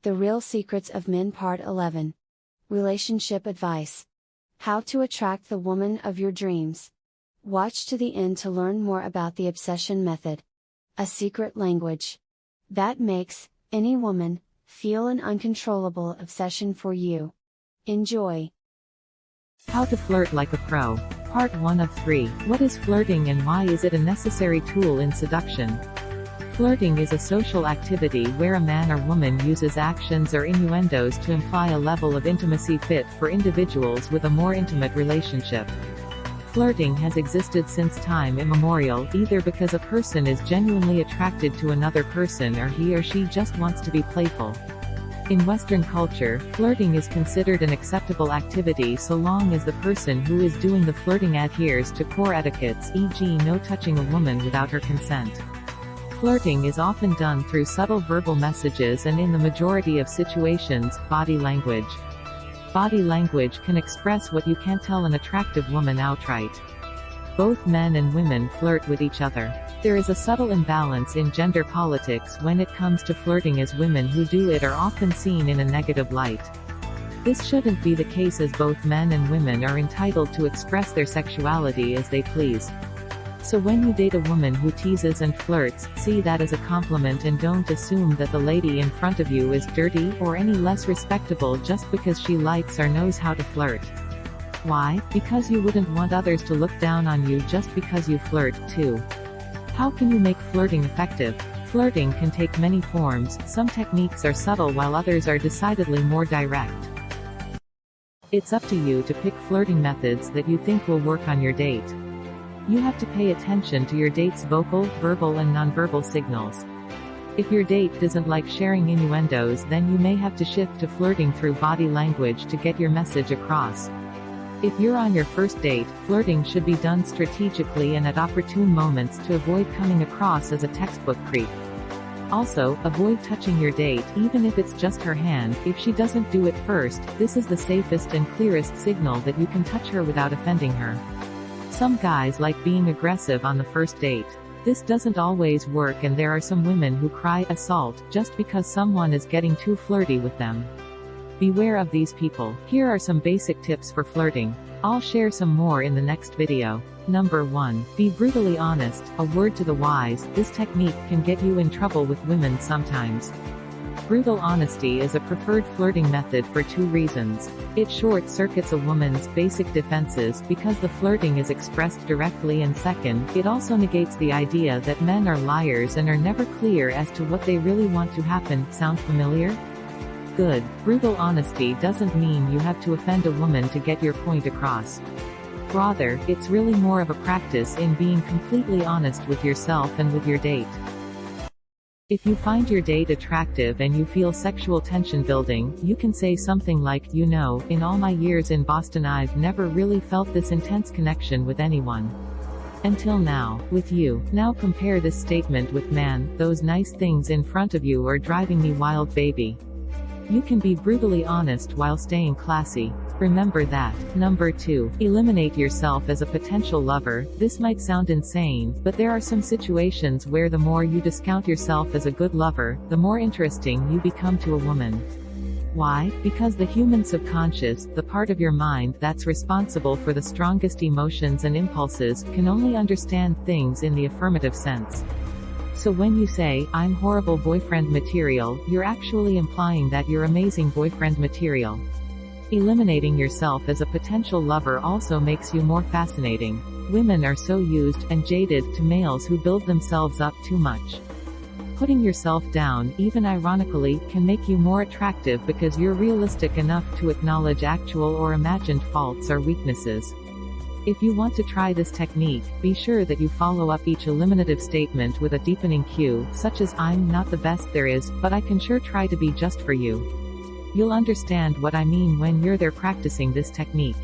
The Real Secrets of Men Part 11. Relationship Advice. How to attract the woman of your dreams. Watch to the end to learn more about the obsession method. A secret language that makes any woman feel an uncontrollable obsession for you. Enjoy. How to flirt like a pro. Part 1 of 3. What is flirting and why is it a necessary tool in seduction? Flirting is a social activity where a man or woman uses actions or innuendos to imply a level of intimacy fit for individuals with a more intimate relationship. Flirting has existed since time immemorial, either because a person is genuinely attracted to another person or he or she just wants to be playful. In Western culture, flirting is considered an acceptable activity so long as the person who is doing the flirting adheres to core etiquettes, e.g. no touching a woman without her consent. Flirting is often done through subtle verbal messages and in the majority of situations, body language. Body language can express what you can't tell an attractive woman outright. Both men and women flirt with each other. There is a subtle imbalance in gender politics when it comes to flirting, as women who do it are often seen in a negative light. This shouldn't be the case, as both men and women are entitled to express their sexuality as they please. So when you date a woman who teases and flirts, see that as a compliment and don't assume that the lady in front of you is dirty or any less respectable just because she likes or knows how to flirt. Why? Because you wouldn't want others to look down on you just because you flirt, too. How can you make flirting effective? Flirting can take many forms. Some techniques are subtle while others are decidedly more direct. It's up to you to pick flirting methods that you think will work on your date. You have to pay attention to your date's vocal, verbal and nonverbal signals. If your date doesn't like sharing innuendos, then you may have to shift to flirting through body language to get your message across. If you're on your first date, flirting should be done strategically and at opportune moments to avoid coming across as a textbook creep. Also, avoid touching your date, even if it's just her hand. If she doesn't do it first, this is the safest and clearest signal that you can touch her without offending her. Some guys like being aggressive on the first date. This doesn't always work, and there are some women who cry assault just because someone is getting too flirty with them. Beware of these people. Here are some basic tips for flirting. I'll share some more in the next video. Number 1. Be brutally honest. A word to the wise, this technique can get you in trouble with women sometimes. Brutal honesty is a preferred flirting method for 2 reasons. It short-circuits a woman's basic defenses because the flirting is expressed directly, and second, it also negates the idea that men are liars and are never clear as to what they really want to happen. Sound familiar? Good. Brutal honesty doesn't mean you have to offend a woman to get your point across. Rather, it's really more of a practice in being completely honest with yourself and with your date. If you find your date attractive and you feel sexual tension building, you can say something like, "You know, in all my years in Boston I've never really felt this intense connection with anyone. Until now, with you." Now compare this statement with, "Man, those nice things in front of you are driving me wild, baby." You can be brutally honest while staying classy. Remember that. Number 2. Eliminate yourself as a potential lover. This might sound insane, but there are some situations where the more you discount yourself as a good lover, the more interesting you become to a woman. Why? Because the human subconscious, the part of your mind that's responsible for the strongest emotions and impulses, can only understand things in the affirmative sense. So when you say, "I'm horrible boyfriend material," you're actually implying that you're amazing boyfriend material. Eliminating yourself as a potential lover also makes you more fascinating. Women are so used and jaded to males who build themselves up too much. Putting yourself down, even ironically, can make you more attractive because you're realistic enough to acknowledge actual or imagined faults or weaknesses. If you want to try this technique, be sure that you follow up each eliminative statement with a deepening cue, such as, "I'm not the best there is, but I can sure try to be just for you." You'll understand what I mean when you're there practicing this technique.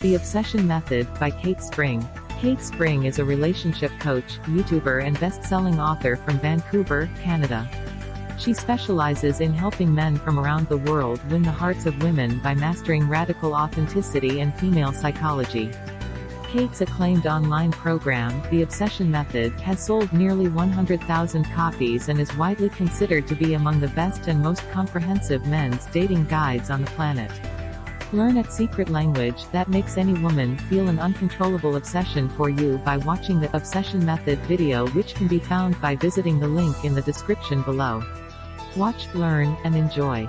The Obsession Method, by Kate Spring. Kate Spring is a relationship coach, YouTuber and best-selling author from Vancouver, Canada. She specializes in helping men from around the world win the hearts of women by mastering radical authenticity and female psychology. Kate's acclaimed online program, The Obsession Method, has sold nearly 100,000 copies and is widely considered to be among the best and most comprehensive men's dating guides on the planet. Learn a secret language that makes any woman feel an uncontrollable obsession for you by watching the Obsession Method video, which can be found by visiting the link in the description below. Watch, learn, and enjoy.